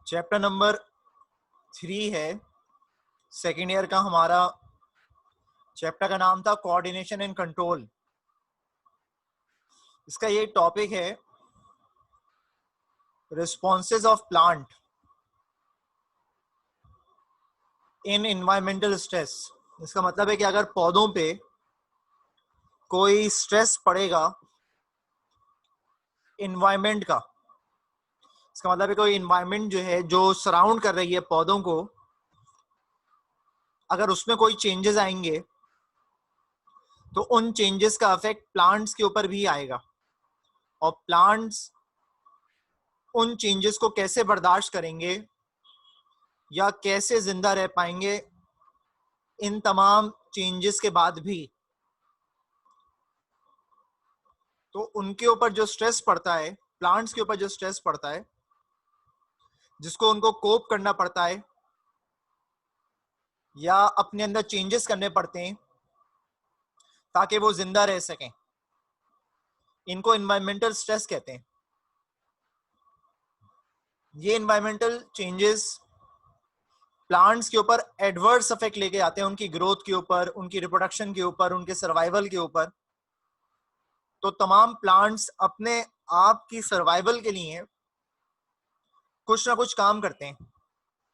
Chapter number 3 है second year का हमारा। चैप्टर का नाम था कोऑर्डिनेशन एंड कंट्रोल। इसका ये टॉपिक है responses of plant in environmental stress. इसका मतलब है कि अगर पौधों पे कोई स्ट्रेस पड़ेगा एनवायरमेंट का, इसका मतलब है कोई एनवायरमेंट जो है जो सराउंड कर रही है पौधों को, अगर उसमें कोई चेंजेस आएंगे तो उन चेंजेस का इफेक्ट प्लांट्स के ऊपर भी आएगा और प्लांट्स उन चेंजेस को कैसे बर्दाश्त करेंगे या कैसे जिंदा रह पाएंगे इन तमाम चेंजेस के बाद भी। तो उनके ऊपर जो स्ट्रेस पड़ता है, प्लांट्स के ऊपर जो स्ट्रेस पड़ता है, जिसको उनको कोप करना पड़ता है या अपने अंदर चेंजेस करने पड़ते हैं ताकि वो जिंदा रह सकें, इनको एनवायरमेंटल स्ट्रेस कहते हैं। ये एनवायरमेंटल चेंजेस प्लांट्स के ऊपर एडवर्स इफेक्ट लेके आते हैं, उनकी ग्रोथ के ऊपर, उनकी रिप्रोडक्शन के ऊपर, उनके सर्वाइवल के ऊपर। तो तमाम प्लांट्स अपने आप की सर्वाइवल के लिए कुछ ना कुछ काम करते हैं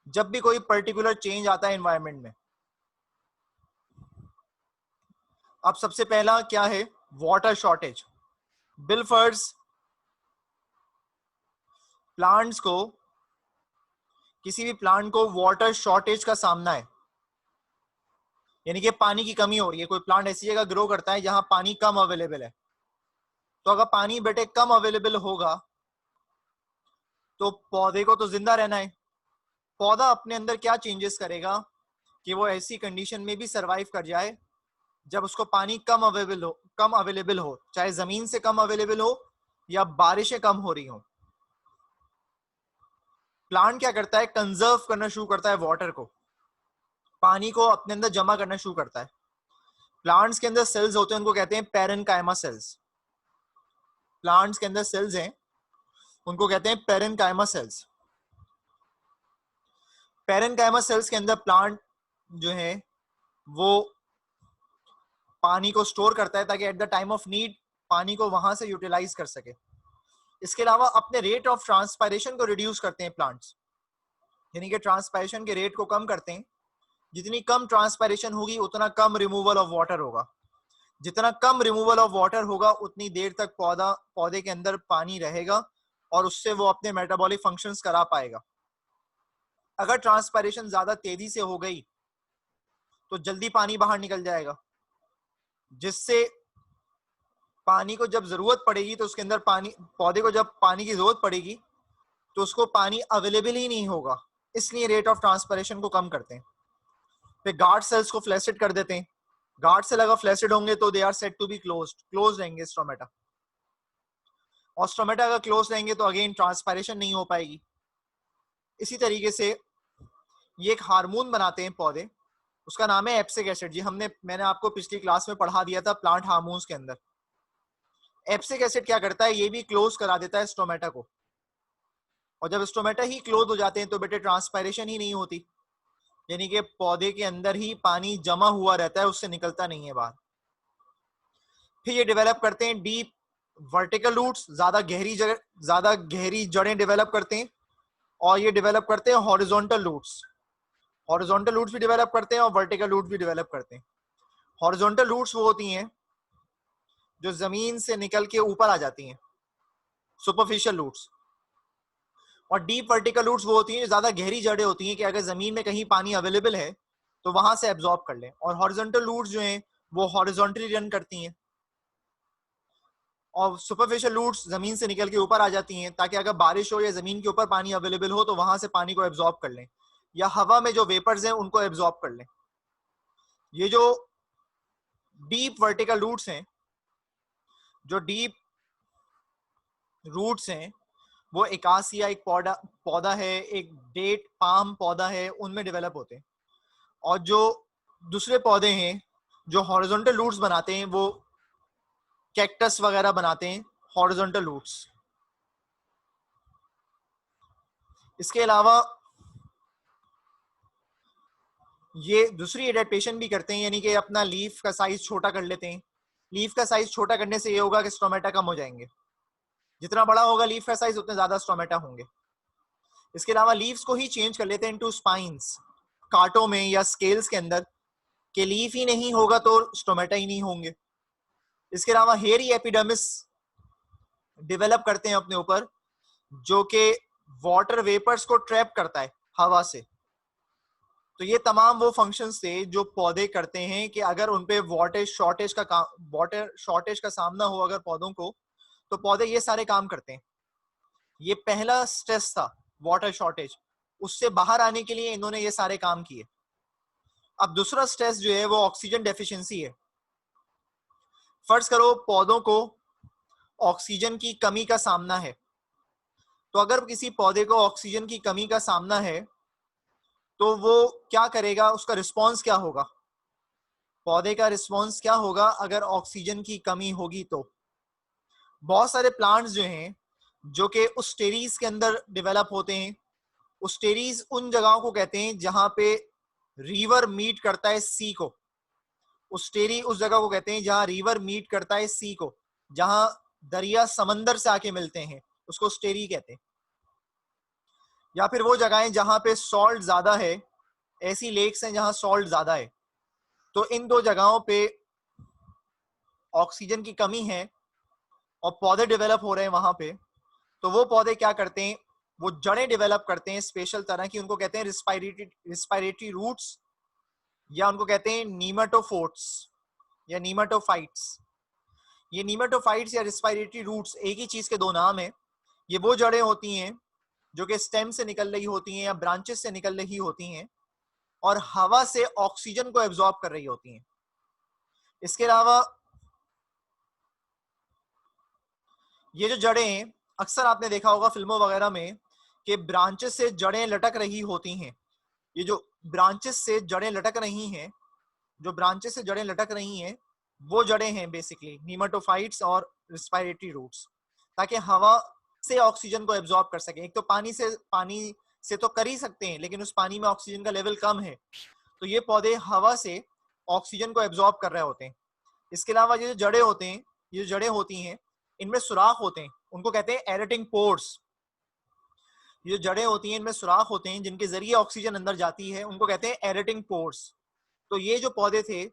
जब भी कोई पर्टिकुलर चेंज आता है एनवायरनमेंट में। अब सबसे पहला क्या है? Water shortage. बिलफर्स प्लांट्स को, किसी भी प्लांट को वाटर शॉर्टेज का सामना है, यानी कि पानी की कमी हो रही है। कोई प्लांट ऐसी जगह ग्रो करता है जहां पानी कम अवेलेबल है, तो अगर पानी बेटे कम अवेलेबल होगा तो पौधे को तो जिंदा रहना है। पौधा अपने अंदर क्या चेंजेस करेगा कि वो ऐसी कंडीशन में भी सरवाइव कर जाए जब उसको पानी कम अवेलेबल हो, चाहे जमीन से कम अवेलेबल हो या बारिशें कम हो रही हो। प्लांट क्या करता है? कंजर्व करना शुरू करता है वाटर को, पानी को अपने अंदर जमा करना शुरू करता है। प्लांट्स के अंदर सेल्स होते हैं, उनको कहते हैं पेरेन्काइमा सेल्स। प्लांट्स के अंदर सेल्स हैं, उनको कहते हैं पेरेन्काइमा सेल्स। पेरेन्काइमा सेल्स के अंदर प्लांट जो है वो पानी को स्टोर करता है ताकि at the time of need पानी को वहां से यूटिलाइज कर सके। इसके अलावा अपने रेट ऑफ ट्रांसपायरेशन को रिड्यूस करते हैं प्लांट्स, यानी कि ट्रांसपायरेशन के रेट को कम करते हैं। जितनी कम ट्रांसपायरेशन होगी उतना कम रिमूवल ऑफ वाटर होगा। जितना कम रिमूवल ऑफ वाटर होगा उतनी देर तक पौधे के अंदर पानी रहेगा और उससे वो अपने मेटाबॉलिक फंक्शंस करा पाएगा। अगर ट्रांसपायरेशन ज्यादा तेजी से हो गई तो जल्दी पानी बाहर निकल जाएगा, जिससे पानी को जब जरूरत पड़ेगी तो उसके अंदर पानी, पौधे को जब पानी की जरूरत पड़ेगी तो उसको पानी अवेलेबल ही नहीं होगा। इसलिए रेट ऑफ ट्रांसपायरेशन को कम करते हैं। फिर गार्ड सेल्स को फ्लैसिड कर देते हैं। गार्ड सेल अगर फ्लैसिड होंगे तो they are said to be close रहेंगे स्टोमेटा। और स्टोमेटा अगर क्लोज रहेंगे तो अगेन ट्रांसपायरेशन नहीं हो पाएगी। इसी तरीके से ये एक हार्मोन बनाते हैं पौधे, उसका नाम है एप्सिक एसिड। जी मैंने आपको पिछली क्लास में पढ़ा दिया था प्लांट हार्मोन्स के अंदर। एप्सिक एसिड क्या करता है? ये भी क्लोज करा देता है स्टोमेटा को। और जब स्टोमेटा ही क्लोज हो जाते हैं तो बेटे ट्रांसपायरेशन ही नहीं होती, यानी कि पौधे के अंदर ही पानी जमा हुआ रहता है, उससे निकलता नहीं है बाहर। फिर ये डेवलप करते हैं डीप वर्टिकल रूट्स, ज्यादा गहरी जड़ें डेवलप करते हैं। और ये डेवलप करते हैं हॉरिजॉन्टल रूट्स। हॉरिजॉन्टल रूट्स भी डेवलप करते हैं और वर्टिकल रूट्स भी डेवलप करते हैं। हॉरिजॉन्टल रूट्स वो होती हैं जो जमीन से निकल के ऊपर आ जाती हैं, सुपरफिशियल रूट्स। और डीप वर्टिकल रूट्स वो होती हैं जो ज्यादा गहरी जड़ें होती हैं कि अगर जमीन में कहीं पानी अवेलेबल है तो वहां से एब्जॉर्ब कर लें। और हॉरिजॉन्टल रूट्स जो हैं वो हॉरिजॉन्टली रन करती हैं। और सुपरफिशियल रूट्स जमीन से निकल के ऊपर आ जाती हैं ताकि अगर बारिश हो या जमीन के ऊपर पानी अवेलेबल हो तो वहां से पानी को एब्जॉर्ब कर लें, या हवा में जो वेपर्स हैं उनको एब्जॉर्ब कर लें। ये जो डीप वर्टिकल रूट्स हैं, जो डीप रूट्स हैं, वो एकासिया एक पौधा है, एक डेट पाम पौधा है, उनमें डेवलप होते हैं। और जो दूसरे पौधे हैं जो हॉरिजॉन्टल रूट्स बनाते हैं, वो कैक्टस वगैरह बनाते हैं हॉरिजॉन्टल रूट्स। इसके अलावा ये दूसरी एडेप्टेशन भी करते हैं, यानी कि अपना लीफ का साइज छोटा कर लेते हैं। लीफ का साइज छोटा करने से ये होगा कि स्टोमेटा कम हो जाएंगे। जितना बड़ा होगा लीफ का साइज उतने ज्यादा स्टोमेटा होंगे। इसके अलावा लीव्स को ही चेंज कर लेते हैं इनटू स्पाइंस, कांटों में या स्केल्स के अंदर, कि लीफ ही नहीं होगा तो स्टोमेटा ही नहीं होंगे। इसके अलावा हेयरी एपिडर्मिस डेवलप करते हैं अपने ऊपर, जो कि वाटर वेपर्स को ट्रैप करता है हवा से। तो ये तमाम वो फंक्शंस थे जो पौधे करते हैं कि अगर उनपे वाटर शॉर्टेज का सामना हो अगर पौधों को, तो पौधे ये सारे काम करते हैं। ये पहला स्ट्रेस था वाटर शॉर्टेज, उससे बाहर आने के लिए इन्होंने ये सारे काम किए। अब दूसरा स्ट्रेस जो है वो ऑक्सीजन डेफिशिएंसी है। फर्ज करो पौधों को ऑक्सीजन की कमी का सामना है, तो अगर किसी पौधे को ऑक्सीजन की कमी का सामना है तो वो क्या करेगा, उसका रिस्पॉन्स क्या होगा? पौधे का रिस्पॉन्स क्या होगा अगर ऑक्सीजन की कमी होगी? तो बहुत सारे प्लांट्स जो हैं जो कि उस टेरीज के अंदर डेवलप होते हैं। उस टेरीज उन जगहों को कहते हैं जहां पे रिवर मीट करता है सी को। उस टेरी उस जगह को कहते हैं जहां रिवर मीट करता है सी को, जहां दरिया समंदर से आके मिलते हैं, उसको स्टेरी कहते हैं। या फिर वो जगहें जहां पे सॉल्ट ज्यादा है, ऐसी लेक्स हैं जहां सॉल्ट ज्यादा है। तो इन दो जगहों पे ऑक्सीजन की कमी है और पौधे डेवलप हो रहे हैं वहां पे, तो वो पौधे क्या करते हैं, वो जड़ें डेवलप करते हैं स्पेशल तरह की, उनको कहते हैं रिस्पायरेटरी रूट्स, या उनको कहते हैं नीमेटोफोर्ट्स या नीमेटोफाइट्स। ये नीमेटोफाइट्स या रिस्पायरेटरी रूट्स एक ही चीज के दो नाम है। ये वो जड़ें होती हैं जो कि स्टेम से निकल रही होती हैं या ब्रांचेस से निकल रही होती हैं और हवा से ऑक्सीजन को एब्जॉर्ब कर रही होती हैं। इसके अलावा ये जो जड़ें हैं, अक्सर आपने देखा होगा फिल्मों वगैरह में कि ब्रांचेस से जड़ें लटक रही होती हैं। ये जो ब्रांचेस से जड़ें लटक रही हैं, जो ब्रांचेस से जड़ें लटक रही हैं, वो जड़ें हैं बेसिकली नीमेटोफाइट्स और रिस्पायरेटरी रूट्स, ताकि हवा से ऑक्सीजन को एब्जॉर्ब कर सके। एक तो पानी से तो कर ही सकते हैं, लेकिन उस पानी में ऑक्सीजन का लेवल कम है, तो ये पौधे हवा से ऑक्सीजन को एब्जॉर्ब कर रहे होते हैं। इसके अलावा ये जो जड़ें होते हैं, ये जो जड़ें होती हैं, इनमें सुराख होते हैं, उनको कहते हैं एरेटिंग पोर्स। ये जो जड़ें होती हैं इनमें सुराख होते हैं जिनके जरिए ऑक्सीजन अंदर जाती है, उनको कहते हैं एरेटिंग पोर्स। तो ये जो पौधे थे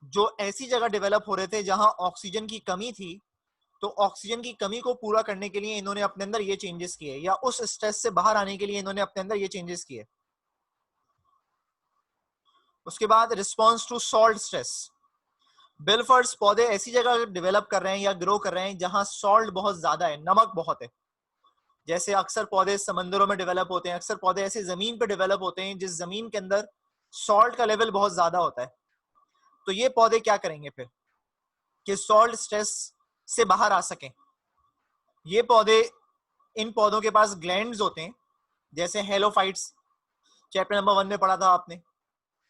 जो ऐसी जगह डेवलप हो रहे थे जहां ऑक्सीजन की कमी थी, तो ऑक्सीजन की कमी को पूरा करने के लिए इन्होंने अपने अंदर ये चेंजेस किए, या उस स्ट्रेस से बाहर आने के लिए इन्होंने अपने अंदर ये चेंजेस किए। उसके बाद रिस्पॉन्स टू सॉल्ट स्ट्रेस। बिलफर्स पौधे ऐसी जगह डेवलप कर रहे हैं या ग्रो कर रहे हैं जहां सॉल्ट बहुत ज्यादा है, नमक बहुत है। जैसे अक्सर पौधे समंदरों में डेवलप होते हैं, अक्सर पौधे ऐसे जमीन पे डेवलप होते हैं जिस जमीन के अंदर सॉल्ट का लेवल बहुत ज्यादा होता है। तो ये पौधे क्या करेंगे फिर कि सॉल्ट स्ट्रेस से बाहर आ सकें? ये पौधे, इन पौधों के पास ग्लैंड्स होते हैं, जैसे हेलोफाइट्स, चैप्टर नंबर 1 में पढ़ा था आपने,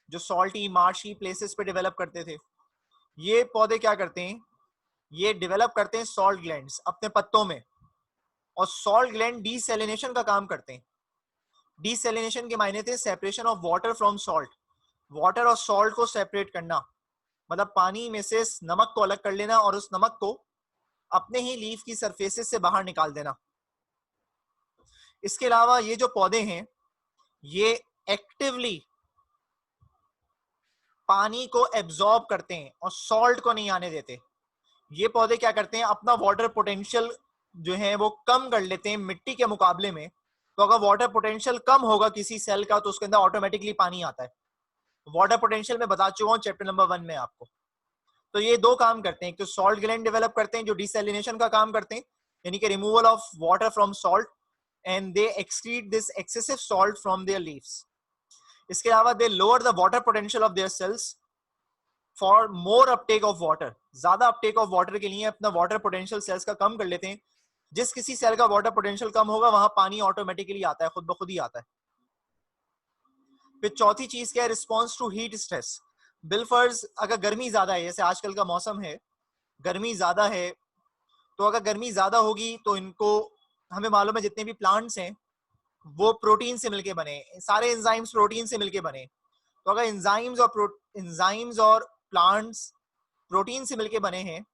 जो सॉल्टी मार्शी प्लेसेस पे डेवलप करते थे। ये पौधे क्या करते हैं, ये डेवलप करते हैं सॉल्ट ग्लैंड्स अपने पत्तों में, और सॉल्ट ग्लैंड डीसैलिनेशन का काम करते हैं। डीसैलिनेशन के मायने थे separation of water from salt, water और सॉल्ट को सेपरेट करना, मतलब पानी में से नमक को अलग कर लेना और उस नमक को अपने ही लीफ की सरफेसेस से बाहर निकाल देना। इसके अलावा ये जो पौधे हैं ये एक्टिवली पानी को एब्जॉर्ब करते हैं और सॉल्ट को नहीं आने देते। ये पौधे क्या करते हैं, अपना वाटर पोटेंशियल जो है वो कम कर लेते हैं मिट्टी के मुकाबले में। तो अगर वाटर पोटेंशियल कम होगा किसी सेल का तो उसके अंदर ऑटोमेटिकली पानी आता है। वाटर पोटेंशियल में बता चुका हूं चैप्टर नंबर 1 में आपको। तो ये दो काम करते हैं, एक तो सॉल्ट ग्लैंड डेवलप करते हैं जो डिसैलिनेशन का काम करते हैं, यानी कि removal of water from salt, and they excrete this excessive salt from their leaves. इसके अलावा they lower the water potential of their cells for more uptake of water, ज्यादा अपटेक ऑफ वाटर के लिए अपना वाटर पोटेंशियल सेल्स का कम कर लेते हैं। जिस किसी सेल का वाटर पोटेंशियल कम होगा वहां पानी ऑटोमेटिकली आता है, खुद ब खुद ही आता है। फिर चौथी चीज क्या है, रिस्पॉन्स टू हीट स्ट्रेस। बिलफर्स अगर गर्मी ज्यादा है, जैसे आजकल का मौसम है, गर्मी ज्यादा है, तो अगर गर्मी ज्यादा होगी तो इनको, हमें मालूम है जितने भी प्लांट्स हैं वो प्रोटीन से मिलके बने, सारे एंजाइम्स प्रोटीन से मिलके बने। तो अगर एंजाइम्स और प्लांट्स प्रोटीन से मिलके बने हैं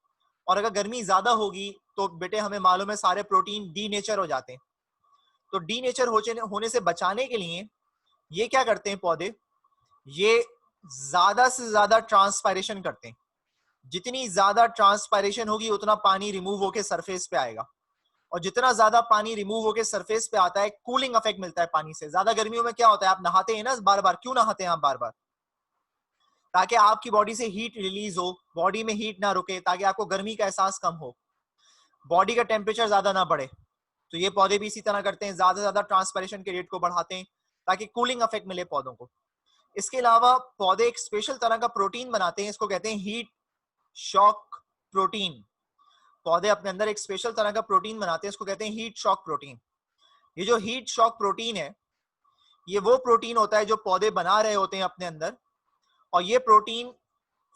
और अगर गर्मी ज्यादा होगी तो बेटे हमें मालूम है सारे प्रोटीन डीनेचर हो जाते हैं। तो डीनेचर होने से बचाने के लिए ये क्या करते हैं पौधे, ये ज्यादा से ज्यादा ट्रांसपायरेशन करते हैं। जितनी ज्यादा ट्रांसपायरेशन होगी उतना पानी रिमूव होकर सरफेस पे आएगा, और जितना ज्यादा पानी रिमूव होकर सरफेस पे आता है कूलिंग इफेक्ट मिलता है पानी से। ज्यादा गर्मियों में क्या होता है, आप नहाते हैं ना बार बार, क्यों नहाते हैं आप बार बार? ताकि आपकी बॉडी से हीट रिलीज हो, बॉडी में हीट ना रुके, ताकि आपको गर्मी का एहसास कम हो, बॉडी का टेम्परेचर ज्यादा ना बढ़े। तो ये पौधे भी इसी तरह करते हैं, ज्यादा से ज्यादा ट्रांसपायरेशन के रेट को बढ़ाते हैं ताकि कूलिंग इफेक्ट मिले पौधों को। इसके अलावा पौधे एक स्पेशल तरह का प्रोटीन बनाते हैं, इसको कहते हैं हीट शॉक प्रोटीन। पौधे अपने अंदर एक स्पेशल तरह का प्रोटीन बनाते हैं, इसको कहते हैं हीट शॉक प्रोटीन। ये जो हीट शॉक प्रोटीन है, ये वो प्रोटीन होता है जो पौधे बना रहे होते हैं अपने अंदर, और ये प्रोटीन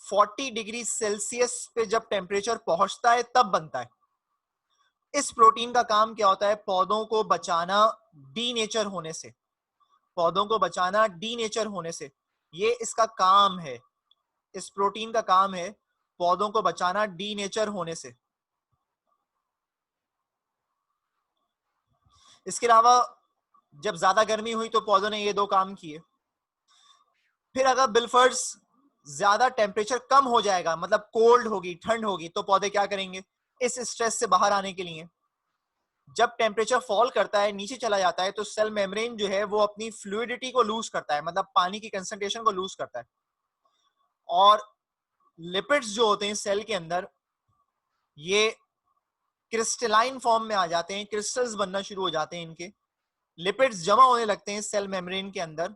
40 डिग्री सेल्सियस पे जब टेम्परेचर पहुंचता है तब बनता है। इस प्रोटीन का काम क्या होता है, पौधों को बचाना डीनेचर होने से, पौधों को बचाना डीनेचर होने से, ये इसका काम है। इस प्रोटीन का काम है पौधों को बचाना डीनेचर होने से। इसके अलावा जब ज्यादा गर्मी हुई तो पौधों ने ये दो काम किए। फिर अगर बिलफर्स ज्यादा टेम्परेचर कम हो जाएगा, मतलब कोल्ड होगी, ठंड होगी, तो पौधे क्या करेंगे, इस स्ट्रेस से बाहर आने के लिए जब टेम्परेचर फॉल करता है, नीचे चला जाता है, तो सेल मेम्ब्रेन जो है वो अपनी फ्लूइडिटी को लूज करता है, मतलब पानी की कंसंट्रेशन को लूज करता है, और लिपिड्स जो होते हैं सेल के अंदर ये क्रिस्टलाइन फॉर्म में आ जाते हैं, क्रिस्टल्स बनना शुरू हो जाते हैं, इनके लिपिड्स जमा होने लगते हैं सेल मेम्ब्रेन के अंदर।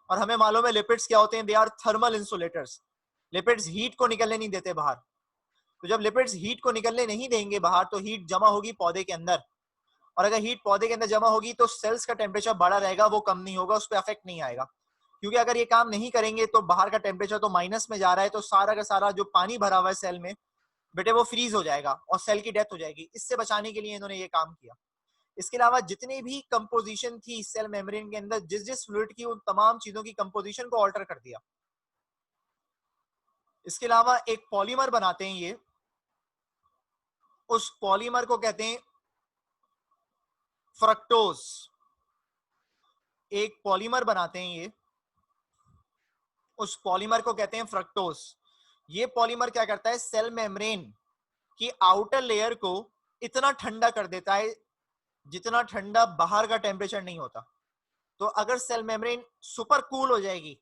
और हमें मालूम है लिपिड्स क्या होते हैं, they are thermal insulators. Lipids heat को निकलने नहीं देते बाहर। तो जब लिपिड्स हीट को निकलने नहीं देंगे बाहर, तो हीट जमा होगी पौधे के अंदर, और अगर हीट पौधे के अंदर जमा होगी तो सेल्स का टेम्परेचर बढ़ा रहेगा, वो कम नहीं होगा, उस पर अफेक्ट नहीं आएगा। क्योंकि अगर ये काम नहीं करेंगे तो बाहर का टेम्परेचर तो माइनस में जा रहा है, तो सारा का सारा जो पानी भरा हुआ है सेल में बेटे वो फ्रीज हो जाएगा और सेल की डेथ हो जाएगी। इससे बचाने के लिए इन्होंने ये काम किया। इसके अलावा जितनी भी कंपोजिशन थी सेल मेम्ब्रेन के अंदर, जिस जिस फ्लूइड की, उन तमाम चीजों की कंपोजिशन को ऑल्टर कर दिया। इसके अलावा एक पॉलीमर बनाते हैं ये, उस पॉलीमर को कहते हैं फ्रक्टोज। एक पॉलीमर बनाते हैं ये, उस पॉलीमर को कहते हैं फ्रक्टोज। ये पॉलीमर क्या करता है, सेल मेम्ब्रेन की आउटर लेयर को इतना ठंडा कर देता है जितना ठंडा बाहर का टेम्परेचर नहीं होता। तो अगर सेल मेम्ब्रेन सुपर कूल हो जाएगी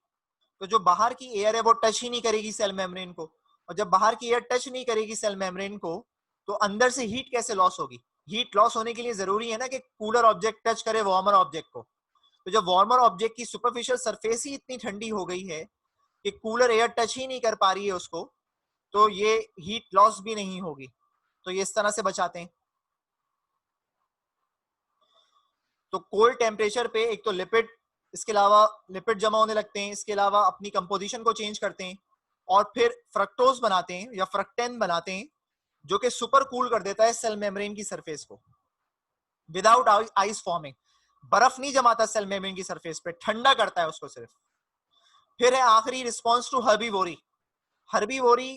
तो जो बाहर की एयर है वो टच ही नहीं करेगी सेल मेम्ब्रेन को, और जब बाहर की एयर टच नहीं करेगी सेल मेम्ब्रेन को तो अंदर से हीट कैसे लॉस होगी? हीट लॉस होने के लिए जरूरी है ना कि कूलर ऑब्जेक्ट टच करे वार्मर ऑब्जेक्ट को। तो जब वार्मर ऑब्जेक्ट की सुपरफिशियल सरफेस ही इतनी ठंडी हो गई है कि कूलर एयर टच ही नहीं कर पा रही है उसको, तो ये हीट लॉस भी नहीं होगी। तो ये इस तरह से बचाते हैं। तो कोल्ड टेम्परेचर पे एक तो लिपिड, इसके अलावा लिपिड जमा होने लगते हैं, इसके अलावा अपनी कंपोजिशन को चेंज करते हैं, और फिर फ्रक्टोज बनाते हैं या फ्रक्टेन बनाते हैं, जो कि सुपर कूल कर देता है सेल मेम्ब्रेन की सरफेस को विदाउट आइस फॉर्मिंग। बर्फ नहीं जमाता सेल मेम्ब्रेन की सरफेस पे, ठंडा करता है उसको सिर्फ। फिर है आखिरी रिस्पॉन्स टू हर्बीवोरी। हर्बीवोरी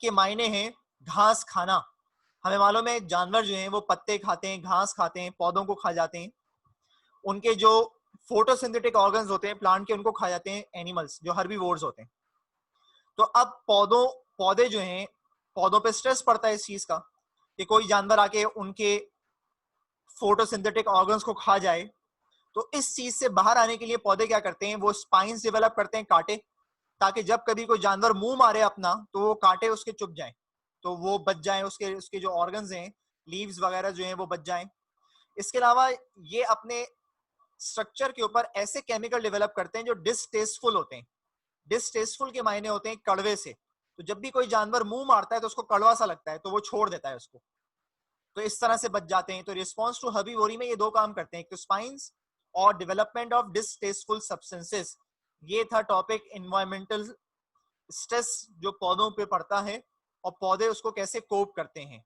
के मायने हैं घास खाना। हमें मालूम है जानवर जो हैं वो पत्ते खाते हैं, घास खाते हैं, पौधों को खा जाते हैं। उनके जो फोटोसिंथेटिक ऑर्गन्स होते हैं प्लांट के, उनको खा जाते हैं एनिमल्स जो हर्बीवोर्स होते हैं। तो अब पौधे जो हैं, पौधों पे स्ट्रेस पड़ता है इस चीज का कि कोई जानवर आके उनके फोटोसिंथेटिक ऑर्गन्स को खा जाए। तो इस चीज से बाहर आने के लिए पौधे क्या करते हैं, वो स्पाइंस डेवलप करते हैं, कांटे, ताकि जब कभी कोई जानवर मुंह मारे अपना तो वो कांटे उसके चुभ जाएं, तो वो बच जाएं, उसके जो ऑर्गन्स हैं, लीव्स वगैरह जो हैं वो बच जाएं। इसके अलावा ये अपने स्ट्रक्चर के ऊपर ऐसे केमिकल डेवलप करते हैं जो डिसटेस्टफुल होते हैं। डिसटेस्टफुल के मायने होते हैं कड़वे से। तो जब भी कोई जानवर मुंह मारता है तो उसको कड़वा सा लगता है, तो वो छोड़ देता है उसको। तो इस तरह से बच जाते हैं। तो रिस्पॉन्स टू हर्बीवोरी में ये दो काम करते हैं, एक तो स्पाइंस और डेवलपमेंट ऑफ डिसटेस्टफुल सब्सटेंसेस। ये था टॉपिक एनवायरमेंटल स्ट्रेस जो पौधों पे पड़ता है और पौधे उसको कैसे कोप करते हैं।